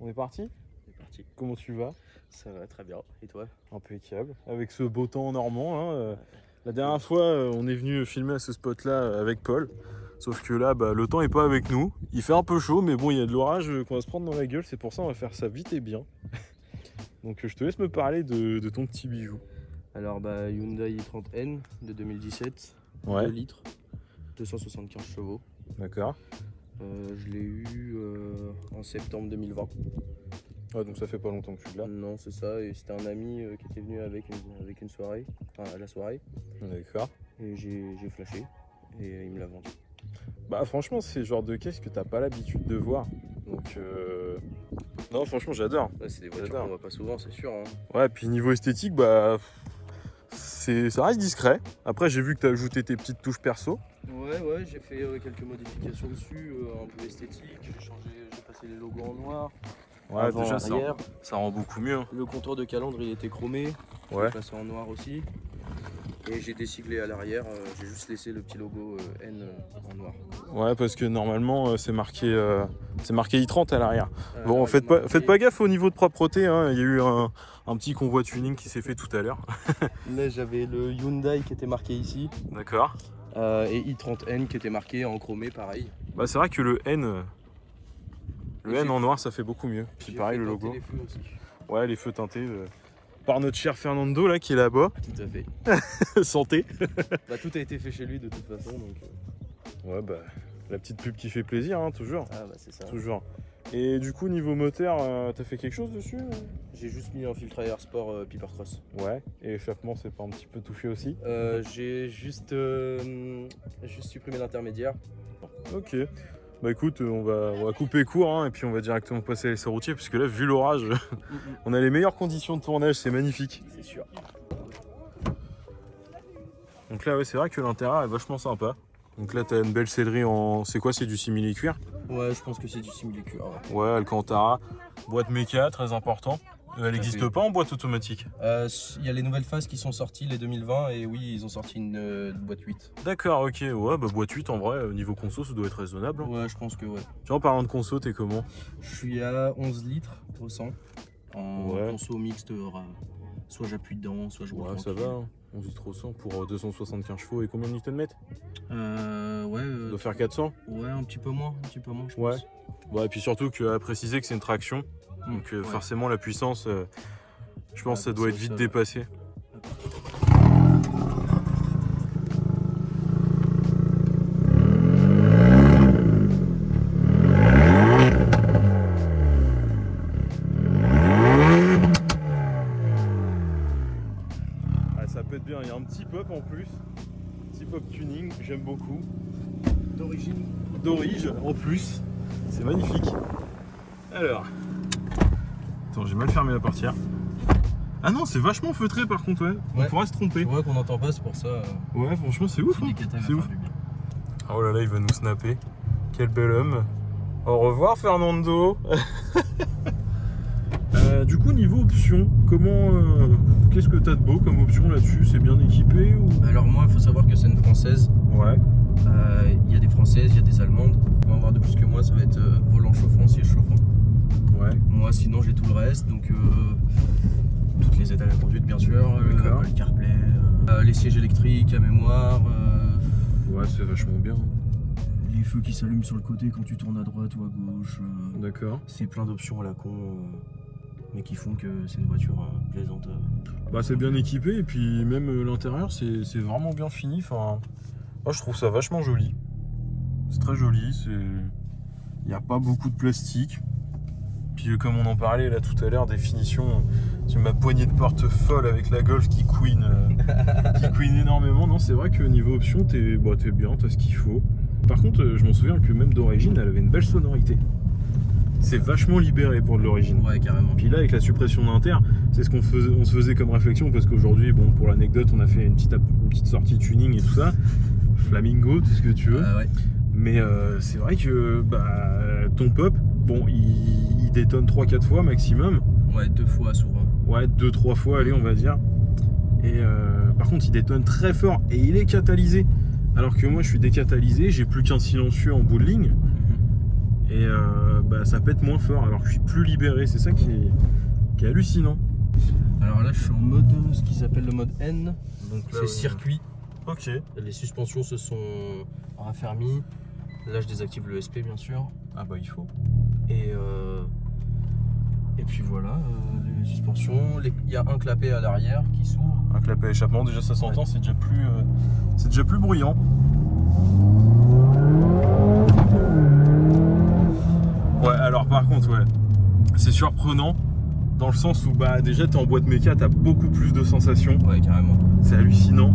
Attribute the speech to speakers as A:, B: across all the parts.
A: On est parti?
B: C'est parti.
A: Comment tu vas?
B: Ça va très bien. Et toi?
A: Impeccable. Avec ce beau temps normand. Hein, la dernière fois, on est venu filmer à ce spot-là avec Paul. Sauf que là, le temps est pas avec nous. Il fait un peu chaud, mais bon, il y a de l'orage qu'on va se prendre dans la gueule. C'est pour ça on va faire ça vite et bien. Donc je te laisse me parler de ton petit bijou.
B: Alors Hyundai i30N de 2017,
A: Ouais.
B: 2 litres, 275 chevaux.
A: D'accord.
B: Je l'ai eu en septembre 2020.
A: Ouais, donc ça fait pas longtemps que tu l'as.
B: Non, c'est ça. Et c'était un ami qui était venu avec une soirée, enfin à la soirée.
A: D'accord.
B: Et j'ai flashé et il me l'a vendu.
A: Bah franchement, c'est le genre de caisse que t'as pas l'habitude de voir. Donc non, franchement, j'adore.
B: Ouais, c'est des voitures
A: J'adore.
B: qu'on voit pas souvent, c'est sûr. Hein.
A: Ouais, puis niveau esthétique, ça reste discret. Après, j'ai vu que t'as ajouté tes petites touches perso.
B: Ouais, j'ai fait quelques modifications dessus, un peu esthétique. J'ai passé les logos en noir.
A: Ouais,
B: Avant,
A: déjà,
B: arrière.
A: ça rend beaucoup mieux.
B: Le contour de calandre il était chromé,
A: Ouais.
B: j'ai passé en noir aussi. Et j'ai désiglé à l'arrière, j'ai juste laissé le petit logo N en noir.
A: Ouais, parce que normalement, c'est marqué i30 à l'arrière. Bon,
B: Ouais,
A: faites
B: c'est
A: pas gaffe au niveau de propreté. Hein. Il y a eu un petit convoi tuning qui s'est fait tout à l'heure.
B: Là j'avais le Hyundai qui était marqué ici.
A: D'accord.
B: Et i30N qui était marqué en chromé pareil.
A: Bah, c'est vrai que le N
B: Et
A: en noir, ça fait beaucoup mieux. Puis
B: j'ai
A: pareil,
B: fait
A: le
B: teinter
A: logo.
B: les feux aussi.
A: Ouais, les feux teintés par notre cher Fernando là qui est là-bas.
B: Tout à fait.
A: Santé.
B: Tout a été fait chez lui de toute façon. Donc...
A: Ouais, la petite pub qui fait plaisir, hein, toujours.
B: Ah c'est ça.
A: Toujours. Et du coup, niveau moteur, t'as fait quelque chose dessus?
B: J'ai juste mis un filtre à air sport Piper Cross.
A: Ouais. Et échappement, c'est pas un petit peu touché aussi?
B: J'ai juste supprimé l'intermédiaire.
A: Ok. Bah écoute, on va couper court hein, et puis on va directement passer à l'essai routier parce que là, vu l'orage, on a les meilleures conditions de tournage, c'est magnifique.
B: C'est sûr.
A: Donc là, ouais, c'est vrai que l'intérieur est vachement sympa. Donc là, t'as une belle sellerie en... C'est quoi? C'est du simili-cuir?
B: Ouais, je pense que c'est du simili-cuir.
A: Ouais, Alcantara. Boîte méca, très important. Elle n'existe
B: fait.
A: pas en boîte automatique.
B: Il y a les nouvelles phases qui sont sorties, les 2020, et oui, ils ont sorti une boîte 8.
A: D'accord, ok. Ouais, boîte 8, en vrai, niveau conso, ça doit être raisonnable. Hein.
B: Ouais, je pense que ouais.
A: Tu vois, en parlant de conso, t'es comment?
B: Je suis à 11 litres au 100, en
A: Ouais.
B: conso mixte, soit j'appuie dedans, soit je roule
A: Ouais, ça
B: tranquille.
A: va. Hein. 11 litres au 100 pour 275 chevaux et combien de Nm?
B: Ouais,
A: Ça doit faire 400?
B: ouais, un petit peu moins, je
A: Ouais.
B: pense.
A: Ouais, et puis surtout qu'à préciser que c'est une traction. Donc
B: Ouais.
A: forcément, la puissance, je pense que ça
B: Ouais,
A: doit
B: ça,
A: être vite
B: ça-
A: dépassé. Ça peut être bien, il y a un petit pop en plus. Petit pop tuning, j'aime beaucoup.
B: D'origine.
A: D'orige en plus. C'est magnifique. Alors. Attends, j'ai mal fermé la portière. Ah non, c'est vachement feutré par contre, ouais. On
B: Ouais.
A: pourrait se tromper.
B: Tu vois qu'on n'entend pas, c'est pour ça.
A: Ouais, franchement, c'est ouf. Hein. C'est ouf. Oh là là, il va nous snapper. Quel bel homme. Au revoir, Fernando. Du coup, niveau option, comment, qu'est-ce que t'as de beau comme option là-dessus? C'est bien équipé ou...
B: Alors moi, il faut savoir que c'est une française.
A: Ouais.
B: Il y a des françaises, il y a des allemandes. Pour avoir de plus que moi, ça va être volant chauffant, siège chauffant.
A: Ouais.
B: Moi, sinon, j'ai tout le reste. Donc, toutes les aides à la conduite, bien sûr.
A: D'accord.
B: Le CarPlay, les sièges électriques à mémoire.
A: Ouais, c'est vachement bien.
B: Les feux qui s'allument sur le côté quand tu tournes à droite ou à gauche.
A: D'accord.
B: C'est plein d'options à la con. Mais qui font que c'est une voiture plaisante.
A: Bah, c'est bien équipé et puis même l'intérieur, c'est vraiment bien fini. Enfin, moi, je trouve ça vachement joli. C'est très joli. Il n'y a pas beaucoup de plastique. Puis comme on en parlait là tout à l'heure, définition sur ma poignée de porte folle avec la Golf qui queen énormément. Non, c'est vrai que niveau option, t'es bien, t'as ce qu'il faut. Par contre, je m'en souviens que même d'origine, elle avait une belle sonorité. C'est vachement libéré pour de l'origine.
B: Ouais, carrément.
A: Puis là, avec la suppression d'inter, c'est ce qu'on se faisait comme réflexion parce qu'aujourd'hui, bon, pour l'anecdote, on a fait une petite sortie tuning et tout ça. Flamingo, tout ce que tu veux.
B: Ouais.
A: Mais c'est vrai que ton pop, bon, il détonne 3-4 fois maximum.
B: Ouais, 2 fois souvent.
A: Ouais, 2-3 fois, allez, on va dire. Et par contre, il détonne très fort et il est catalysé. Alors que moi, je suis décatalysé, j'ai plus qu'un silencieux en bout de ligne. et bah, ça pète moins fort alors que je suis plus libéré. C'est ça qui est hallucinant.
B: Alors là je suis en mode, ce qu'ils appellent le mode N, donc
A: là,
B: c'est circuit.
A: Ok.
B: Les suspensions se sont raffermies. Là je désactive le SP bien sûr.
A: Ah bah il faut.
B: Et puis voilà, les suspensions. Il y a un clapet à l'arrière qui s'ouvre.
A: Un clapet à échappement, déjà ça s'entend, c'est déjà plus bruyant. Ouais, alors par contre, ouais, c'est surprenant dans le sens où bah déjà t'es en boîte méca, t'as beaucoup plus de sensations.
B: Ouais, carrément.
A: C'est hallucinant.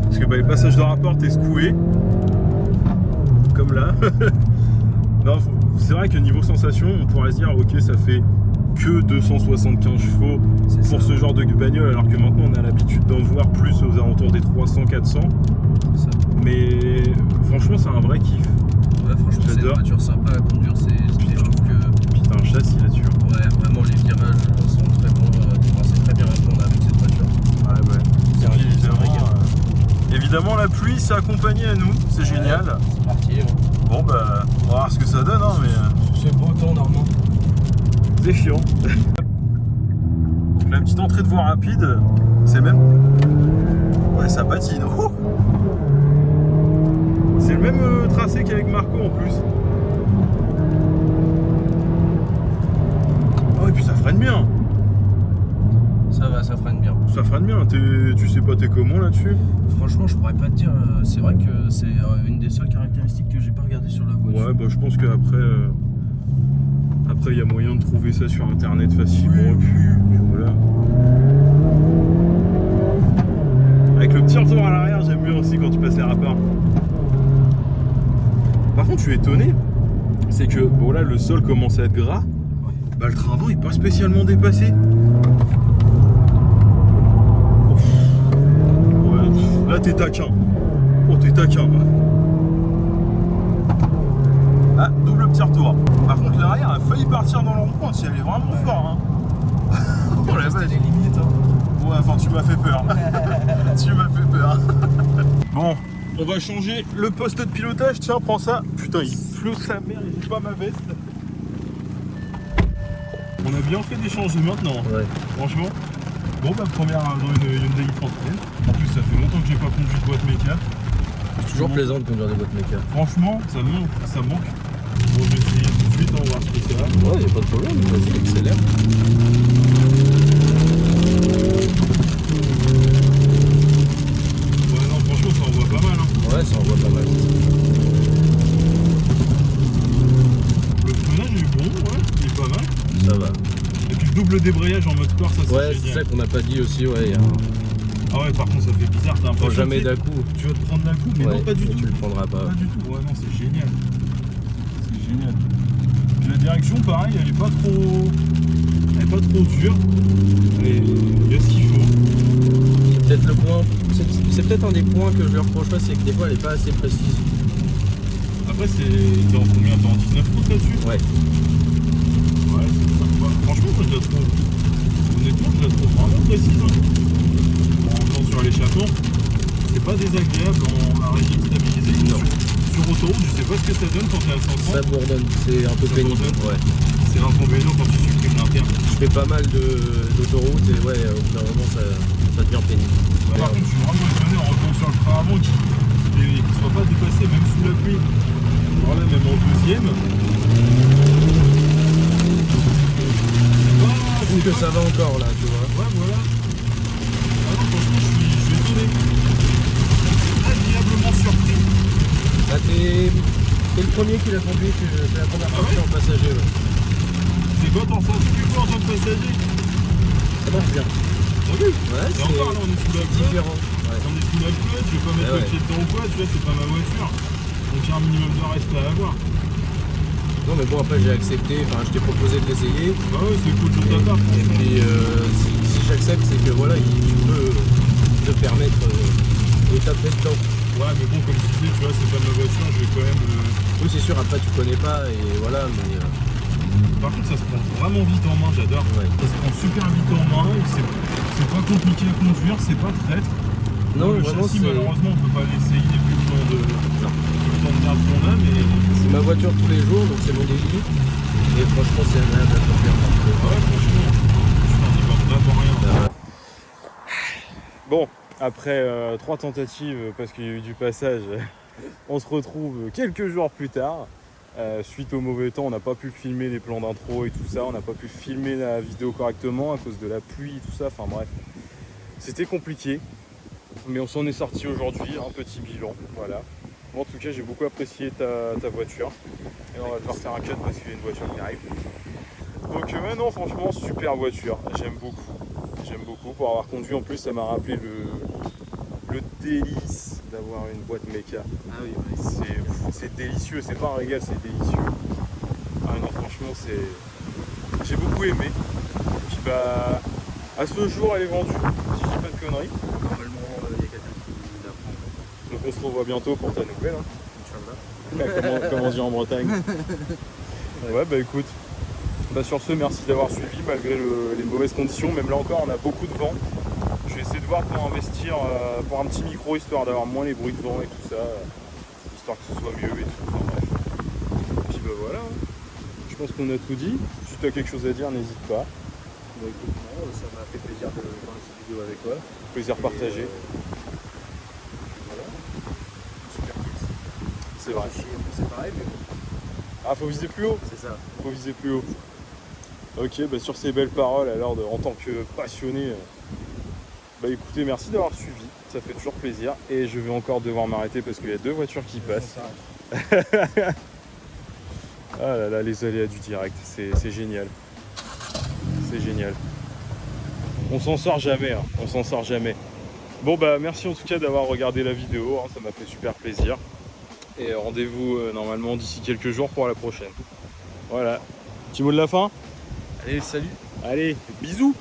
A: Parce que bah, les passages de rapport, t'es secoué. Comme là. Non, c'est vrai que niveau sensation, on pourrait se dire, ok, ça fait que 275 chevaux pour ce genre de bagnole, alors que maintenant on a l'habitude d'en voir plus aux alentours des 300-400. Mais franchement, c'est un vrai kiff.
B: Ouais, franchement, c'est une voiture sympa à conduire. Je trouve que.
A: Puis t'as un châssis là-dessus.
B: Ouais, vraiment, les virages sont très bons. C'est très bien répondre avec cette voiture.
A: Ouais.
B: C'est
A: évidemment, la pluie s'est accompagnée à nous, c'est génial.
B: C'est parti.
A: Bon, bah, on va voir ce que ça donne, hein, mais.
B: C'est beau temps, Normand.
A: C'est chiant. Donc la petite entrée de voie rapide, c'est même... Ouais, ça patine. Oh, c'est le même tracé qu'avec Marco en plus. Oh, et puis ça freine bien.
B: Ça va, ça freine bien.
A: Ça freine bien. Tu sais pas t'es comment là-dessus?
B: Franchement, je pourrais pas te dire. C'est vrai que c'est une des seules caractéristiques que j'ai pas regardé sur la voiture.
A: Ouais, bah je pense qu'après... Après, il y a moyen de trouver ça sur internet facilement.
B: Oui.
A: Et puis voilà. Avec le petit retour à l'arrière, j'aime bien aussi quand tu passes les rapports. Par contre, je suis étonné. C'est que bon, là, le sol commence à être gras.
B: Ouais.
A: Bah, le train avant, il n'est pas spécialement dépassé. Ouais, là, t'es taquin. Oh, t'es taquin. Ah, double petit retour. Par contre, l'arrière a failli partir dans le rond-point, si elle est vraiment fort. Hein. Oh la vache.
B: Des limites. Hein.
A: Ouais, enfin, tu m'as fait peur. Tu m'as fait peur. Bon, on va changer le poste de pilotage. Tiens, prends ça. Putain, il pleut sa mère, il fait pas ma veste. On a bien fait d'échanger maintenant.
B: Ouais.
A: Franchement. Bon, bah, première dans une Hyundai i30N. En plus, ça fait longtemps que j'ai pas conduit de boîte méca.
B: C'est toujours plaisant de conduire des boîtes méca.
A: Franchement, ça manque. Bon, je vais essayer tout de suite, on va voir ce que c'est là.
B: Ouais, y'a pas de problème, vas-y, accélère.
A: Ouais, non, franchement, ça envoie pas mal. Hein.
B: Ouais, ça envoie pas mal.
A: Le freinage est bon, ouais, il est pas mal.
B: Ça va.
A: Et puis le double débrayage en mode sport, ça c'est
B: Ouais,
A: génial.
B: c'est ça qu'on n'a pas dit aussi, ouais.
A: Ah ouais, par contre, ça fait bizarre, t'as l'impression
B: Jamais
A: que
B: d'un-coup.
A: tu vas te prendre d'un coup, mais
B: Ouais,
A: non, pas du
B: mais
A: tout.
B: tu le prendras pas.
A: Pas du tout, ouais, non, c'est génial. C'est génial. Puis la direction, pareil, elle est pas trop dure. Mais il y a ce qu'il faut.
B: C'est peut-être le point. C'est peut-être un des points que je leur reprocherais, c'est que des fois elle est pas assez précise.
A: Après, t'es en combien? T'es en 19 pouces là-dessus?
B: Ouais.
A: Ouais, c'est sympa. Franchement, moi, je la trouve. Honnêtement, je la trouve vraiment précise. Hein. Bon, sur l'échappement, c'est pas désagréable en régime stabilisé.
B: Non.
A: Sur autoroute, je sais pas ce que ça donne quand t'es à 130.
B: Ça bourdonne, c'est un peu
A: Ça
B: pénible.
A: bourdonne.
B: Ouais.
A: C'est l'inconvénient quand tu supprimes l'interne.
B: Je fais pas mal d'autoroutes et ouais, au bout d'un moment ça devient pénible.
A: Bah, par contre, je suis vraiment étonné en retournant sur le train avant qu'il soit pas dépassé même sous la pluie. Alors là, même en deuxième.
B: Je trouve que ça va encore là, tu vois.
A: Ouais, voilà. Ah non, franchement, je suis étonné. Agréablement surpris.
B: Bah, t'es le premier qui l'a conduit, c'est la première fois que je suis en passager. Ouais.
A: C'est quoi ton ressenti du coup en tant que passager?
B: Ça marche bien.
A: T'as vu?
B: Ouais,
A: Et encore là, on est sous la flotte.
B: différent. Ouais.
A: On est sous la flotte, je vais pas mettre le pied dedans ou quoi, tu vois, c'est pas ma voiture. Donc il y a un minimum de respect à avoir.
B: Non mais bon, après j'ai accepté, enfin je t'ai proposé de l'essayer.
A: Bah ouais, c'est cool de ta part.
B: Et puis si j'accepte, c'est que voilà, tu peux te permettre de taper dedans.
A: Ouais, mais bon, comme tu disais, tu vois, c'est pas ma voiture, je vais quand même...
B: Oui, c'est sûr, après tu connais pas et voilà, mais...
A: Par contre, ça se prend vraiment vite en main, j'adore.
B: Ouais.
A: Ça se prend super vite en main, c'est pas compliqué à conduire, c'est pas traître.
B: Non,
A: le
B: vraiment,
A: châssis,
B: c'est...
A: malheureusement, on peut pas l'essayer vu le temps de garde qu'on a, mais
B: C'est ma voiture tous les jours, donc c'est mon délit. Et franchement, c'est agréable à conduire.
A: Ouais, franchement, je n'en y vois vraiment rien. Bon, après 3 tentatives, parce qu'il y a eu du passage, on se retrouve quelques jours plus tard. Suite au mauvais temps, on n'a pas pu filmer les plans d'intro et tout ça, on n'a pas pu filmer la vidéo correctement à cause de la pluie et tout ça, enfin bref. C'était compliqué, mais on s'en est sorti aujourd'hui, un petit bilan, voilà. Moi, en tout cas, j'ai beaucoup apprécié ta voiture. Et on va devoir faire un cut parce qu'il y a une voiture qui arrive. Donc ouais, non, franchement, super voiture, j'aime beaucoup. J'aime beaucoup, pour avoir conduit en plus, ça m'a rappelé le délice d'avoir une boîte méca.
B: Ah oui, ouais.
A: C'est délicieux, c'est pas un régal, c'est délicieux. Ah non, franchement, j'ai beaucoup aimé. Puis bah, à ce jour, elle est vendue, si je dis pas de conneries.
B: Normalement, il y a quelqu'un qui la prend.
A: Donc on se revoit bientôt pour ta nouvelle.
B: Inch'Allah.
A: Comment on dit en Bretagne. Ouais, bah écoute, bah sur ce, merci d'avoir suivi malgré les mauvaises conditions. Même là encore, on a beaucoup de vent. Je vais essayer de voir pour investir pour un petit micro, histoire d'avoir moins les bruits de vent et tout ça, histoire que ce soit mieux et tout. Enfin bref. Et puis bah voilà, hein. Je pense qu'on a tout dit. Si tu as quelque chose à dire, n'hésite pas.
B: Bah écoute, non, ça m'a fait plaisir de faire cette vidéo avec toi.
A: Plaisir partagé.
B: Voilà. Super tips.
A: C'est vrai.
B: C'est pareil, mais bon,
A: Ah, faut viser plus haut.
B: c'est ça.
A: Faut viser plus haut. Ok, bah sur ces belles paroles, alors en tant que passionné, bah écoutez, merci d'avoir suivi, ça fait toujours plaisir. Et je vais encore devoir m'arrêter parce qu'il y a 2 voitures qui passent. Ah là là, les aléas du direct, c'est génial. C'est génial. On s'en sort jamais, hein. On s'en sort jamais. Bon bah merci en tout cas d'avoir regardé la vidéo, hein. Ça m'a fait super plaisir. Et rendez-vous normalement d'ici quelques jours pour la prochaine. Voilà. Petit mot de la fin?
B: Allez, salut.
A: Allez, bisous!